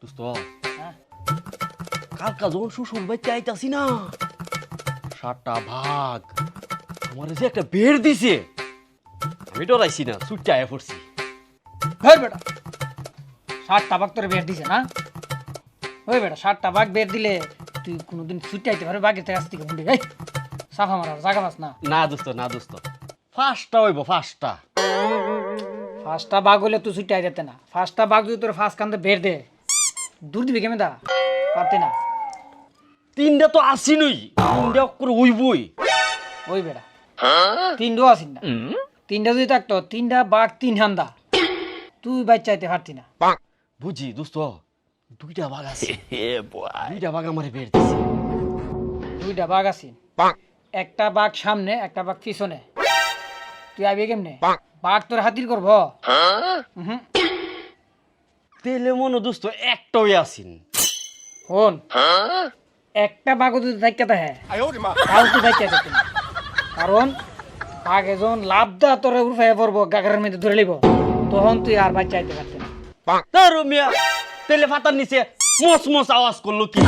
দোস্ত কালকা যখন শ্বশুর বাড়িতে আইতাছি না 7টা ভাগ আমার যে একটা বের দিছে আমি ডরাইছি না ছুটতে আয়া পড়ছি। হই বেটা 7টা বাঘ তোরে বের দিছে না? ওই বেটা 7টা বাঘ বের দিলে তুই কোনোদিন ছুটে আইতে পারবি বাঘের কাছ থেকে মুন্ডি এই সাফা মারার জায়গা পাস না। না দোস্ত ফার্স্টটা হইব ফার্স্টটা। 5টা বাঘ হইলে তুই ছুটে আইতে না। 5টা বাঘ যদি তোর ফার্স্ট কান্দে বের দে দূর দিবি কেমন দা পারতে না। 3টা তো আসিনই 3টা করে হইবই। ওই বেটা 3টাও আসিন না। 3টা যদি থাকতো 3টা বাঘ 3 হান্দা তুই বাচ্চা আইতে পারতি না। বুঝি দোস্ত 2টা ভাগ আছে 2টা ভাগ আমার বের দিছে। 2টা বাঘ আছিন, একটা বাঘ সামনে একটা বাঘ পিছনে। তুই আইবি কেমনে? বাঘ তোর হাতির করব? তেলে মনে দোস্ত একটাই আসিন। হন একটা বাঘ যদি থাকতে থাকে তাও তুই থাকতে থাকতে না। কারণ বাঘ এজন লাভ দা তোর উঠে পড়বো গাগরের মধ্যে ধরে লিব তখন তুই আর বাচ্চা আইতে পারতি না। রুমিয়া তেলে ফাতার নিচে মস আওয়াজ করলো কি?